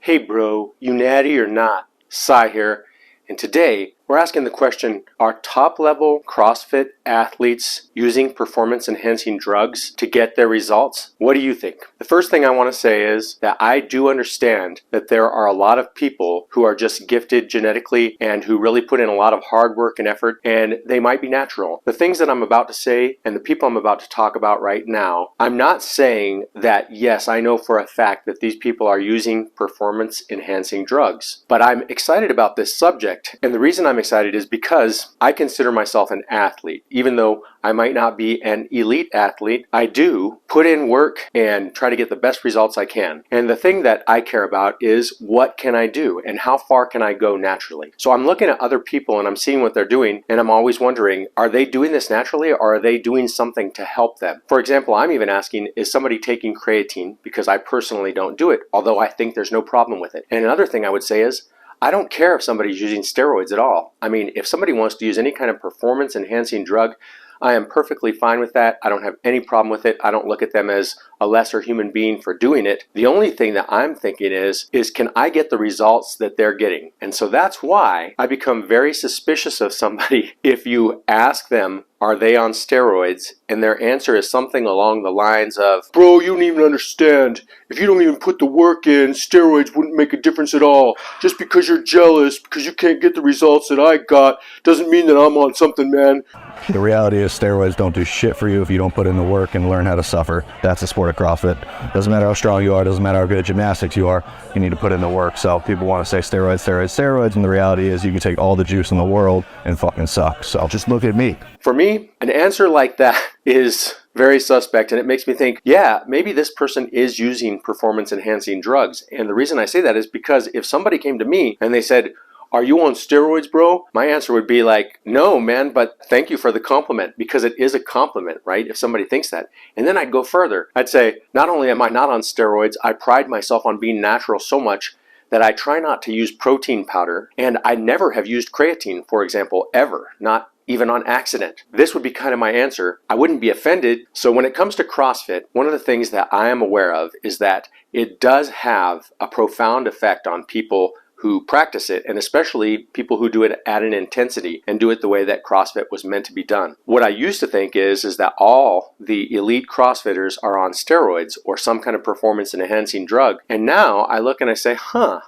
Hey bro, you natty or not? Cy here, and today we're asking the question, are top-level CrossFit athletes using performance-enhancing drugs to get their results? What do you think? The first thing I want to say is that I do understand that there are a lot of people who are just gifted genetically and who really put in a lot of hard work and effort, and they might be natural. The things that I'm about to say and the people I'm about to talk about right now, I'm not saying that, yes, I know for a fact that these people are using performance-enhancing drugs, but I'm excited about this subject, and the reason I'm excited is because I consider myself an athlete. Even though I might not be an elite athlete, I do put in work and try to get the best results I can. And the thing that I care about is what can I do and how far can I go naturally. So I'm looking at other people and I'm seeing what they're doing, and I'm always wondering, are they doing this naturally or are they doing something to help them? For example, I'm even asking, is somebody taking creatine? Because I personally don't do it, although I think there's no problem with it. And another thing I would say is, I don't care if somebody's using steroids at all. I mean, if somebody wants to use any kind of performance-enhancing drug, I am perfectly fine with that. I don't have any problem with it. I don't look at them as a lesser human being for doing it. The only thing that I'm thinking is can I get the results that they're getting? And so that's why I become very suspicious of somebody if you ask them, are they on steroids? And their answer is something along the lines of, bro, you don't even understand. If you don't even put the work in, steroids wouldn't make a difference at all. Just because you're jealous, because you can't get the results that I got, doesn't mean that I'm on something, man. The reality is steroids don't do shit for you if you don't put in the work and learn how to suffer. That's the sport of CrossFit. Doesn't matter how strong you are, doesn't matter how good at gymnastics you are, you need to put in the work. So people want to say steroids, and the reality is you can take all the juice in the world and fucking suck. So just look at me. For me, an answer like that is very suspect, and it makes me think, yeah, maybe this person is using performance-enhancing drugs. And the reason I say that is because if somebody came to me and they said, are you on steroids, bro? My answer would be like, no, man, but thank you for the compliment, because it is a compliment, right? If somebody thinks that. And then I'd go further. I'd say, not only am I not on steroids, I pride myself on being natural so much that I try not to use protein powder, and I never have used creatine, for example, ever, not even on accident. This would be kind of my answer. I wouldn't be offended. So when it comes to CrossFit, one of the things that I am aware of is that it does have a profound effect on people who practice it, and especially people who do it at an intensity and do it the way that CrossFit was meant to be done. What I used to think is that all the elite CrossFitters are on steroids or some kind of performance enhancing drug. And now I look and I say,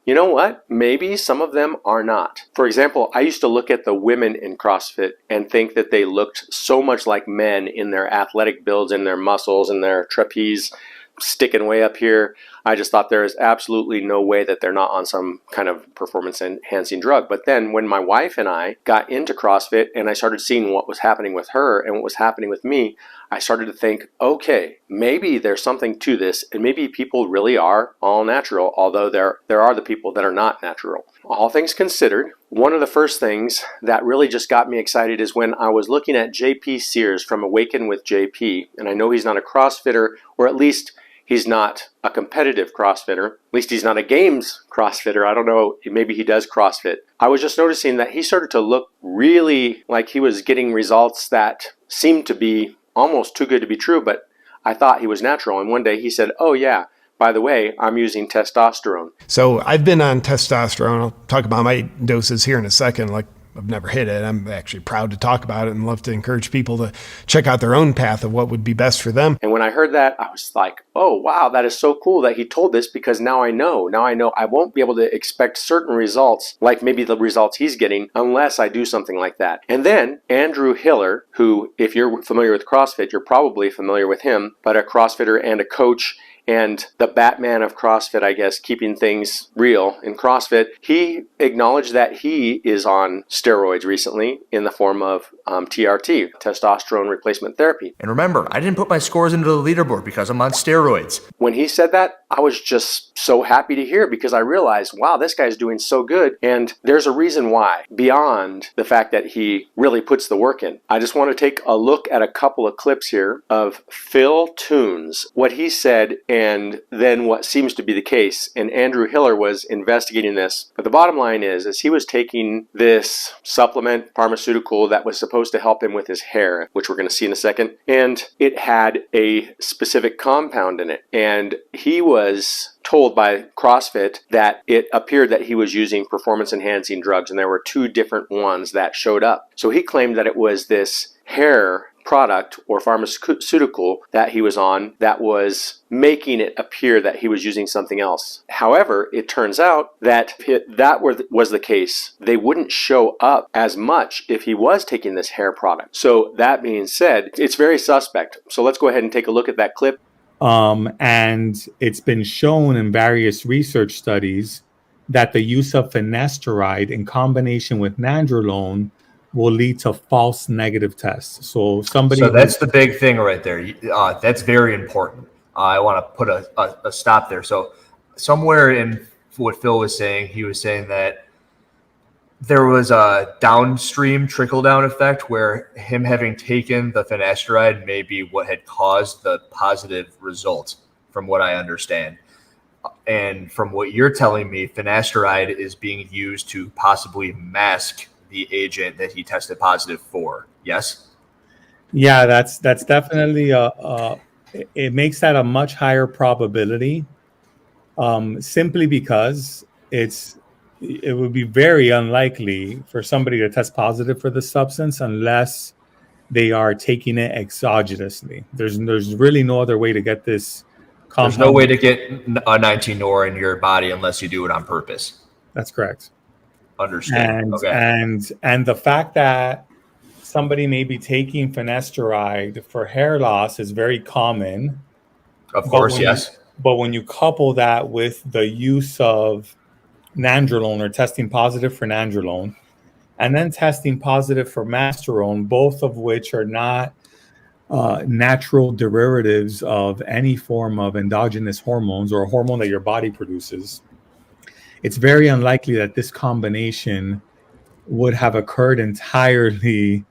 you know what? Maybe some of them are not. For example, I used to look at the women in CrossFit and think that they looked so much like men in their athletic builds and their muscles and their trapeze sticking way up here. I just thought there is absolutely no way that they're not on some kind of performance enhancing drug. But then when my wife and I got into CrossFit and I started seeing what was happening with her and what was happening with me, I started to think, okay, maybe there's something to this, and maybe people really are all natural, although there are the people that are not natural. All things considered, one of the first things that really just got me excited is when I was looking at JP Sears from Awaken with JP, and I know he's not a CrossFitter, or at least he's not a competitive CrossFitter. At least he's not a games CrossFitter. I don't know, maybe he does CrossFit. I was just noticing that he started to look really like he was getting results that seemed to be almost too good to be true, but I thought he was natural. And one day he said, oh yeah, by the way, I'm using testosterone. So I've been on testosterone. I'll talk about my doses here in a second. Like, I've never hit it. I'm actually proud to talk about it and love to encourage people to check out their own path of what would be best for them. And when I heard that, I was like, oh, wow, that is so cool that he told this, because now I know I won't be able to expect certain results, like maybe the results he's getting, unless I do something like that. And then Andrew Hiller, who, if you're familiar with CrossFit, you're probably familiar with him, but a CrossFitter and a coach, and the Batman of CrossFit, I guess, keeping things real in CrossFit, he acknowledged that he is on steroids recently in the form of TRT, testosterone replacement therapy. And remember, I didn't put my scores into the leaderboard because I'm on steroids. When he said that, I was just so happy to hear, because I realized, wow, this guy's doing so good, and there's a reason why, beyond the fact that he really puts the work in. I just want to take a look at a couple of clips here of Phil Toons, what he said, and then what seems to be the case. And Andrew Hiller was investigating this. But the bottom line is he was taking this supplement pharmaceutical that was supposed to help him with his hair, which we're going to see in a second, and it had a specific compound in it. And he was told by CrossFit that it appeared that he was using performance enhancing drugs, and there were 2 different ones that showed up. So he claimed that it was this hair product or pharmaceutical that he was on that was making it appear that he was using something else. However, it turns out that if that was the case, they wouldn't show up as much if he was taking this hair product. So that being said, it's very suspect. So let's go ahead and take a look at that clip. And it's been shown in various research studies that the use of finasteride in combination with nandrolone will lead to false negative tests. So that's the big thing right there. That's very important. I want to put a stop there. So somewhere in what Phil was saying, he was saying that there was a downstream trickle-down effect where him having taken the finasteride may be what had caused the positive result, from what I understand. And from what you're telling me, finasteride is being used to possibly mask the agent that he tested positive for. Yes? Yeah, that's definitely it makes that a much higher probability, simply because it would be very unlikely for somebody to test positive for the substance unless they are taking it exogenously. There's really no other way to get this compound. There's no way to get a 19-nor in your body unless you do it on purpose. That's correct. Understand. And the fact that somebody may be taking finasteride for hair loss is very common. Of course, yes. But when you couple that with the use of nandrolone or testing positive for nandrolone, and then testing positive for masterone, both of which are not natural derivatives of any form of endogenous hormones or a hormone that your body produces, it's very unlikely that this combination would have occurred entirely,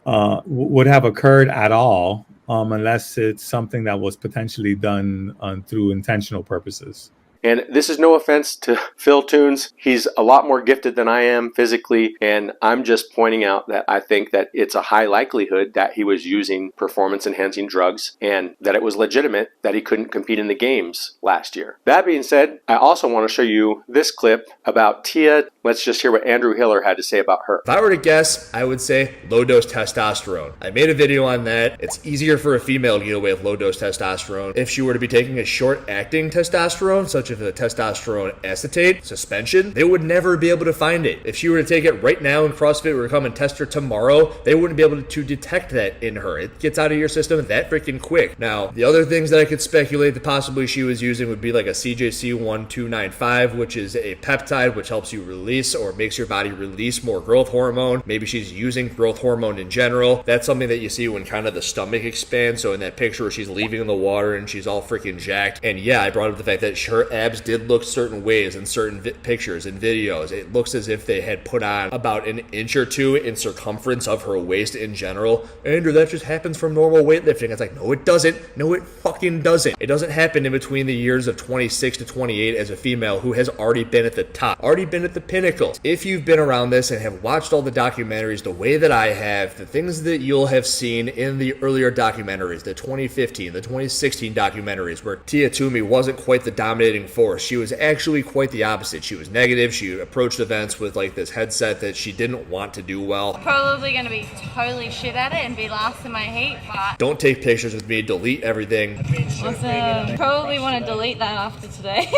would have occurred at all, unless it's something that was potentially done through intentional purposes. And this is no offense to Phil Toons. He's a lot more gifted than I am physically, and I'm just pointing out that I think that it's a high likelihood that he was using performance-enhancing drugs and that it was legitimate that he couldn't compete in the games last year. That being said, I also want to show you this clip about Tia. Let's just hear what Andrew Hiller had to say about her. If I were to guess, I would say low-dose testosterone. I made a video on that. It's easier for a female to get away with low-dose testosterone. If she were to be taking a short-acting testosterone, such as a testosterone acetate suspension, they would never be able to find it. If she were to take it right now and CrossFit were to come and test her tomorrow, they wouldn't be able to detect that in her. It gets out of your system that freaking quick. Now, the other things that I could speculate that possibly she was using would be like a CJC1295, which is a peptide which helps you release or makes your body release more growth hormone. Maybe she's using growth hormone in general. That's something that you see when kind of the stomach expands. So in that picture where she's leaving in the water and she's all freaking jacked. And yeah, I brought up the fact that her abs did look certain ways in certain pictures and videos. It looks as if they had put on about an inch or two in circumference of her waist in general. Andrew, that just happens from normal weightlifting. It's like, no, it doesn't. No, it fucking doesn't. It doesn't happen in between the years of 26 to 28 as a female who has already been at the top, already been at the pinnacle. If you've been around this and have watched all the documentaries the way that I have, the things that you'll have seen in the earlier documentaries, the 2015, the 2016 documentaries, where Tia Toomey wasn't quite the dominating force. She was actually quite the opposite. She was negative. She approached events with like this headset that she didn't want to do well. Probably going to be totally shit at it and be last in my heat, but... Don't take pictures with me. Delete everything. Awesome. Probably want to delete that after today.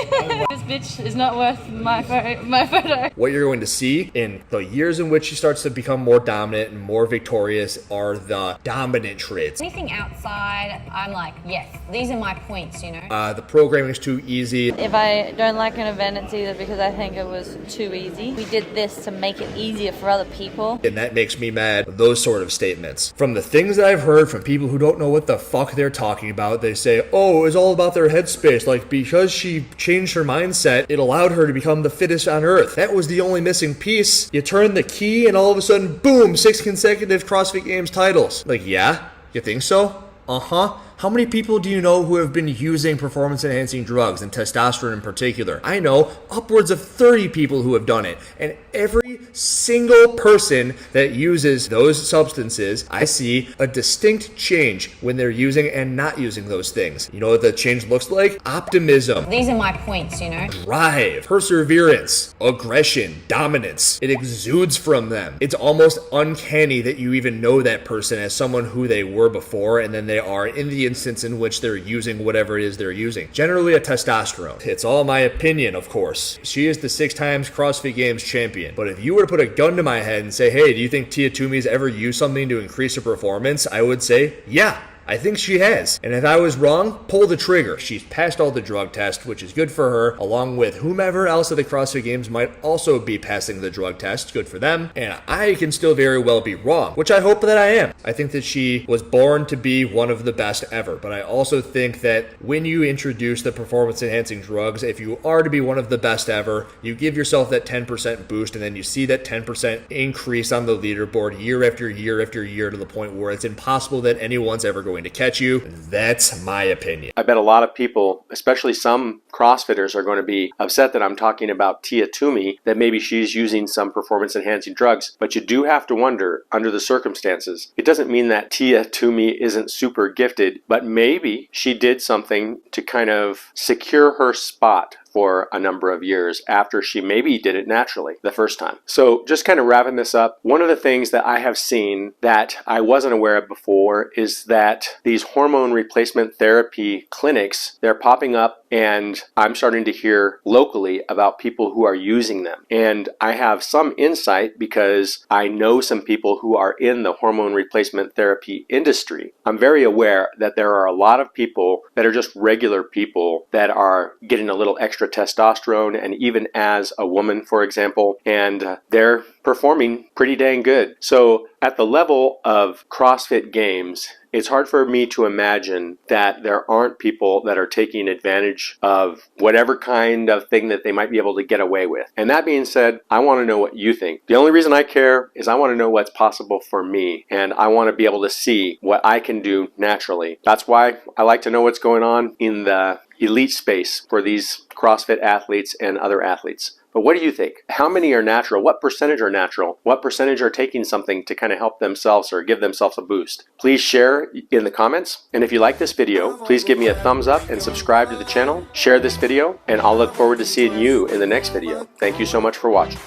This bitch is not worth my photo. What you're going to see in the years in which she starts to become more dominant and more victorious are the dominant traits. Anything outside, I'm like, yes, these are my points, you know? The programming is too easy. If I don't like an event, it's either because I think it was too easy. We did this to make it easier for other people. And that makes me mad, those sort of statements. From the things that I've heard from people who don't know what the fuck they're talking about, they say, oh, it was all about their headspace. Like, because she changed her mindset, it allowed her to become the fittest on earth. That was the only missing piece. You turn the key and all of a sudden, boom, 6 consecutive CrossFit Games titles. Like, yeah? You think so? Uh-huh. How many people do you know who have been using performance enhancing drugs and testosterone in particular? I know upwards of 30 people who have done it. And every single person that uses those substances, I see a distinct change when they're using and not using those things. You know what the change looks like? Optimism, These are my points, you know. drive, perseverance, aggression, dominance. It exudes from them. It's almost uncanny that you even know that person as someone who they were before and then they are in the instance in which they're using whatever it is they're using. Generally a testosterone. It's all my opinion, of course. She is the 6 times CrossFit Games champion. But if you were to put a gun to my head and say, hey, do you think Tia Toomey's ever used something to increase her performance? I would say, yeah. I think she has. And if I was wrong, pull the trigger. She's passed all the drug tests, which is good for her, along with whomever else at the CrossFit Games might also be passing the drug test. Good for them. And I can still very well be wrong, which I hope that I am. I think that she was born to be one of the best ever. But I also think that when you introduce the performance-enhancing drugs, if you are to be one of the best ever, you give yourself that 10% boost, and then you see that 10% increase on the leaderboard year after year after year to the point where it's impossible that anyone's ever going to catch you. That's my opinion. I bet a lot of people, especially some CrossFitters, are going to be upset that I'm talking about Tia Toomey, that maybe she's using some performance enhancing drugs. But you do have to wonder, under the circumstances, it doesn't mean that Tia Toomey isn't super gifted, but maybe she did something to kind of secure her spot for a number of years after she maybe did it naturally the first time. So just kind of wrapping this up, one of the things that I have seen that I wasn't aware of before is that these hormone replacement therapy clinics, they're popping up, and I'm starting to hear locally about people who are using them. And I have some insight because I know some people who are in the hormone replacement therapy industry. I'm very aware that there are a lot of people that are just regular people that are getting a little extra testosterone, and even as a woman, for example, and they're performing pretty dang good. So at the level of CrossFit Games, it's hard for me to imagine that there aren't people that are taking advantage of whatever kind of thing that they might be able to get away with. And that being said, I want to know what you think. The only reason I care is I want to know what's possible for me, and I want to be able to see what I can do naturally. That's why I like to know what's going on in the elite space for these CrossFit athletes and other athletes. But what do you think? How many are natural? What percentage are natural? What percentage are taking something to kind of help themselves or give themselves a boost? Please share in the comments. And if you like this video, please give me a thumbs up and subscribe to the channel. Share this video, and I'll look forward to seeing you in the next video. Thank you so much for watching.